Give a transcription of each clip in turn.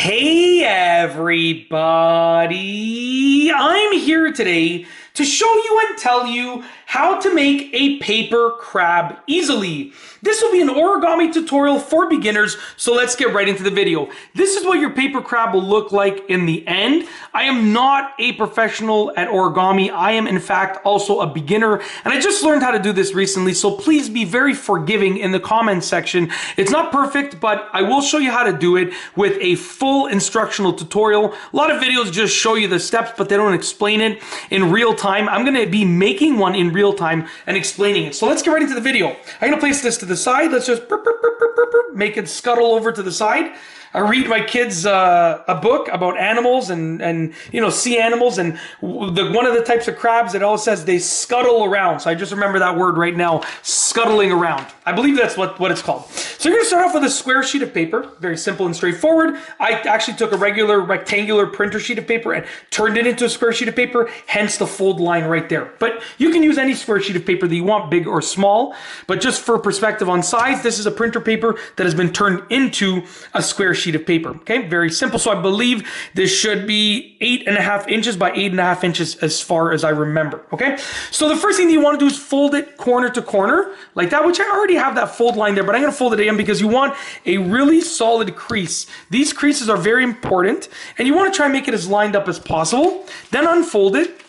Hey everybody, I'm here today to show you and tell you how to make a paper crab easily. This will be an origami tutorial for beginners, so let's get right into the video. This is what your paper crab will look like in the end. I am not a professional at origami. I am in fact also a beginner, and I just learned how to do this recently, so please be very forgiving in the comments section. It's not perfect, but I will show you how to do it with a full instructional tutorial. A lot of videos just show you the steps, but they don't explain it in real time. I'm going to be making one in real time and explaining it. So let's get right into the video. I'm going to place this to the side. Let's just make it scuttle over to the side. I read my kids a book about animals and you know, sea animals, and one of the types of crabs, it all says they scuttle around. So I just remember that word right now, scuttling around. I believe that's what it's called. So you're going to start off with a square sheet of paper, very simple and straightforward. I actually took a regular rectangular printer sheet of paper and turned it into a square sheet of paper, hence the fold line right there. But you can use any square sheet of paper that you want, big or small. But just for perspective on size, this is a printer paper that has been turned into a square sheet of paper. Okay, very simple. So I believe this should be 8.5 inches by 8.5 inches as far as I remember. Okay, so the first thing that you want to do is fold it corner to corner like that, which I already have that fold line there, but I'm going to fold it in because you want a really solid crease. These creases are very important, and you want to try and make it as lined up as possible. Then unfold it.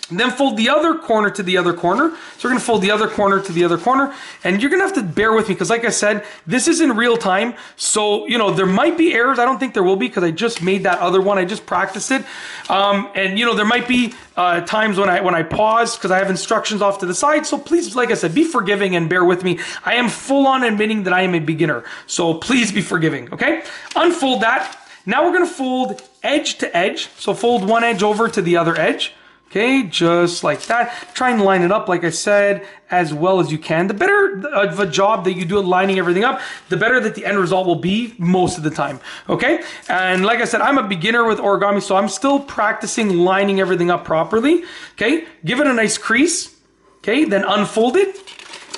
And then fold the other corner to the other corner. So we're going to fold the other corner to the other corner. And you're going to have to bear with me because, like I said, this is in real time. So, you know, there might be errors. I don't think there will be because I just made that other one. I just practiced it. And, you know, there might be times when I pause because I have instructions off to the side. So please, like I said, be forgiving and bear with me. I am full on admitting that I am a beginner. So please be forgiving, okay? Unfold that. Now we're going to fold edge to edge. So fold one edge over to the other edge. Okay, just like that. Try and line it up, like I said, as well as you can. The better of a job that you do at lining everything up, the better that the end result will be most of the time. Okay, and like I said, I'm a beginner with origami, so I'm still practicing lining everything up properly. Okay, give it a nice crease. Okay, then unfold it.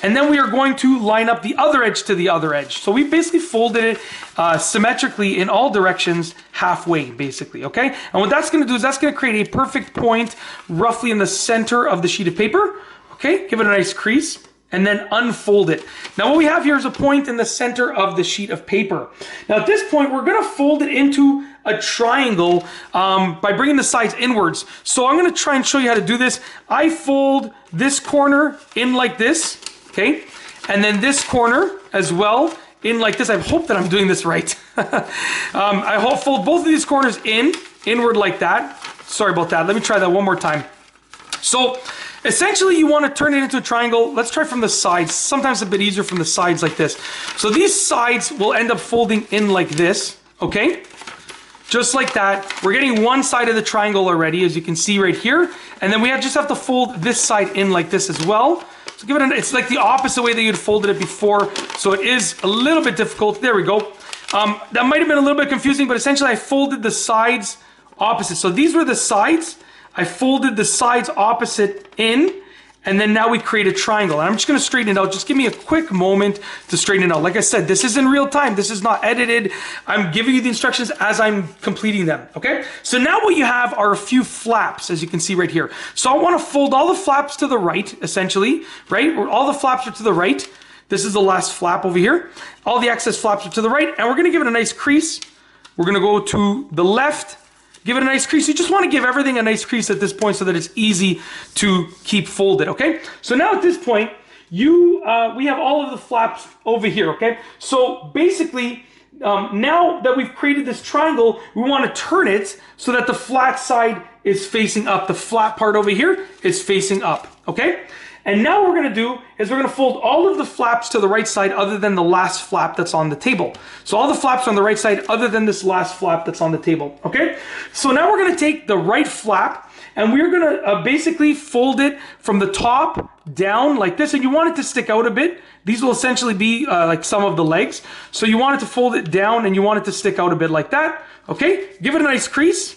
And then we are going to line up the other edge to the other edge. So we basically folded it symmetrically in all directions, halfway, basically, okay? And what that's gonna do is that's gonna create a perfect point roughly in the center of the sheet of paper, okay? Give it a nice crease, and then unfold it. Now what we have here is a point in the center of the sheet of paper. Now at this point, we're gonna fold it into a triangle by bringing the sides inwards. So I'm gonna try and show you how to do this. I fold this corner in like this, okay, and then this corner as well in like this. I hope that I'm doing this right. I fold both of these corners inward like that. Sorry about that. Let me try that one more time. So essentially you want to turn it into a triangle. Let's try from the sides. Sometimes it's a bit easier from the sides like this. So these sides will end up folding in like this, okay? Just like that. We're getting one side of the triangle already, as you can see right here. And then we just have to fold this side in like this as well. So give it it's like the opposite way that you'd folded it before. So it is a little bit difficult. There we go. That might have been a little bit confusing, but essentially I folded the sides opposite. So these were the sides. I folded the sides opposite in, and then now we create a triangle. And I'm just going to straighten it out. Just give me a quick moment to straighten it out. Like I said, this is in real time. This is not edited. I'm giving you the instructions as I'm completing them, okay? So now what you have are a few flaps, as you can see right here. So I want to fold all the flaps to the right, essentially, right? All the flaps are to the right. This is the last flap over here. All the excess flaps are to the right, and we're going to give it a nice crease. We're going to go to the left. Give it a nice crease. You just want to give everything a nice crease at this point so that it's easy to keep folded, okay? So now at this point, we have all of the flaps over here, okay? So basically, now that we've created this triangle, we want to turn it so that the flat side is facing up. The flat part over here is facing up, okay? And now what we're going to do is we're going to fold all of the flaps to the right side other than the last flap that's on the table. So all the flaps are on the right side other than this last flap that's on the table, okay? So now we're going to take the right flap and we're going to basically fold it from the top down like this, and you want it to stick out a bit. These will essentially be like some of the legs. So you want it to fold it down and you want it to stick out a bit like that, okay? Give it a nice crease.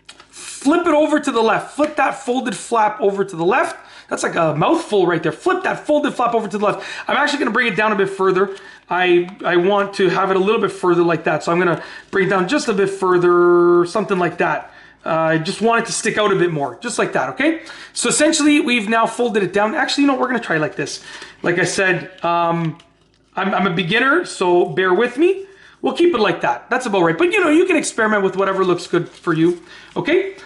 Flip it over to the left. Flip that folded flap over to the left. That's like a mouthful right there. Flip that folded flap over to the left. I'm actually going to bring it down a bit further. I want to have it a little bit further like that. So I'm going to bring it down just a bit further, something like that. I just want it to stick out a bit more, just like that, okay? So essentially, we've now folded it down. Actually, you know, we're going to try like this. Like I said, I'm a beginner, so bear with me. We'll keep it like that. That's about right. But, you know, you can experiment with whatever looks good for you, okay?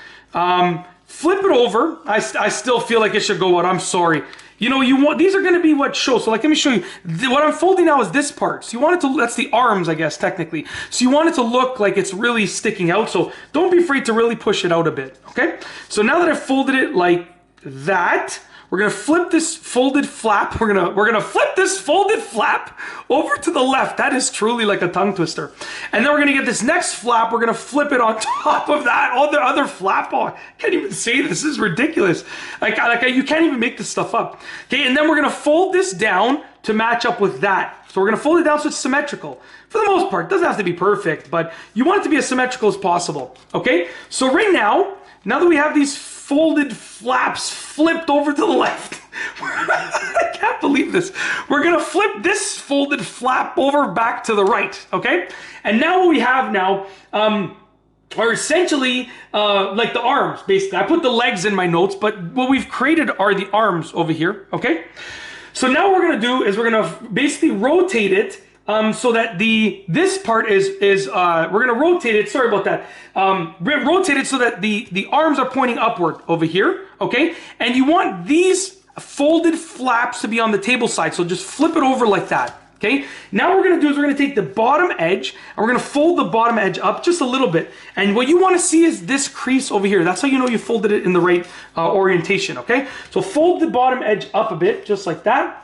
Flip it over. I still feel like it should go out. I'm sorry. You know, these are going to be what show. So like, let me show you. What I'm folding now is this part. So you want it to, that's the arms, I guess, technically. So you want it to look like it's really sticking out. So don't be afraid to really push it out a bit, okay? So now that I've folded it like that, we're going to flip this folded flap. We're going to flip this folded flap over to the left. That is truly like a tongue twister. And then we're going to get this next flap. We're going to flip it on top of that other flap. Oh, I can't even say this. This is ridiculous. You can't even make this stuff up. Okay, and then we're going to fold this down to match up with that. So we're going to fold it down so it's symmetrical. For the most part, it doesn't have to be perfect, but you want it to be as symmetrical as possible. Okay, so right now that we have these folded flaps flipped over to the left. I can't believe this. We're gonna flip this folded flap over back to the right, okay? And now what we have now are essentially like the arms, basically. I put the legs in my notes, but what we've created are the arms over here, okay? So now what we're gonna do is we're gonna basically rotate it so that this part is we're gonna rotate it. Sorry about that. Rotate it so that the arms are pointing upward over here. Okay, and you want these folded flaps to be on the table side. So just flip it over like that. Okay. Now what we're gonna do is we're gonna take the bottom edge and we're gonna fold the bottom edge up just a little bit. And what you want to see is this crease over here. That's how you know you folded it in the right orientation. Okay. So fold the bottom edge up a bit, just like that.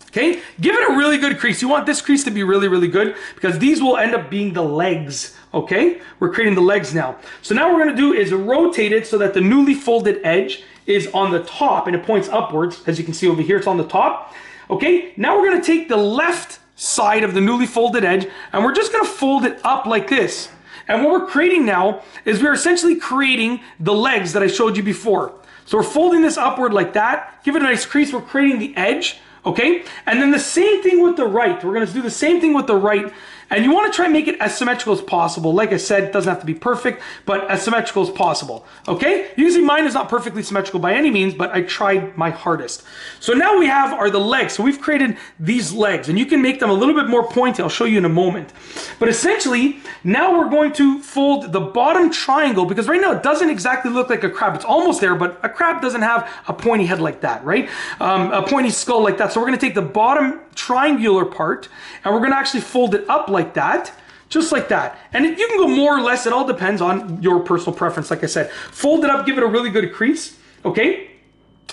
Okay, give it a really good crease. You want this crease to be really, really good because these will end up being the legs, okay? We're creating the legs now. So now what we're gonna do is rotate it so that the newly folded edge is on the top and it points upwards. As you can see over here, it's on the top. Okay, now we're gonna take the left side of the newly folded edge and we're just gonna fold it up like this. And what we're creating now is we're essentially creating the legs that I showed you before. So we're folding this upward like that, give it a nice crease, we're creating the edge. Okay, and then the same thing with the right. We're going to do the same thing with the right, and you want to try and make it as symmetrical as possible. Like I said, it doesn't have to be perfect, but as symmetrical as possible. Okay, usually mine is not perfectly symmetrical by any means, but I tried my hardest. So now we have the legs. So we've created these legs, and you can make them a little bit more pointy. I'll show you in a moment. But essentially, now we're going to fold the bottom triangle, because right now it doesn't exactly look like a crab. It's almost there, but a crab doesn't have a pointy head like that, right? A pointy skull like that. So we're going to take the bottom triangular part and we're going to actually fold it up like that, just like that. And you can go more or less. It all depends on your personal preference. Like I said, fold it up, give it a really good crease. Okay.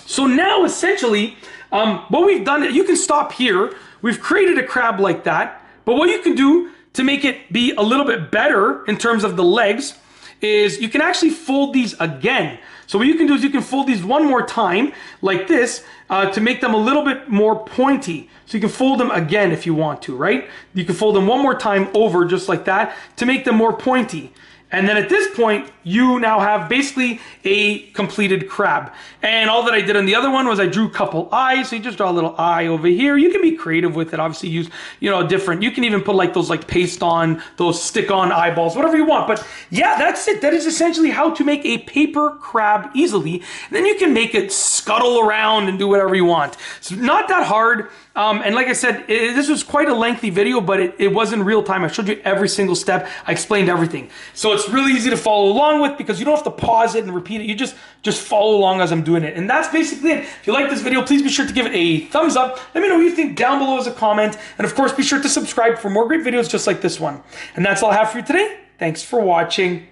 So now essentially what we've done, you can stop here. We've created a crab like that, but what you can do to make it be a little bit better in terms of the legs is you can actually fold these again. So what you can do is you can fold these one more time like this to make them a little bit more pointy. So you can fold them again if you want to, right? You can fold them one more time over just like that to make them more pointy. And then at this point, you now have basically a completed crab. And all that I did on the other one was I drew a couple eyes. So you just draw a little eye over here. You can be creative with it. Obviously use, different. You can even put like those paste on, those stick on eyeballs, whatever you want. But yeah, that's it. That is essentially how to make a paper crab easily. And then you can make it scuttle around and do whatever you want. So not that hard. And like I said, this was quite a lengthy video, but it was in real time. I showed you every single step. I explained everything. So it's really easy to follow along with because you don't have to pause it and repeat it. You just follow along as I'm doing it. And that's basically it. If you like this video, please be sure to give it a thumbs up. Let me know what you think down below as a comment. And of course, be sure to subscribe for more great videos just like this one. And that's all I have for you today. Thanks for watching.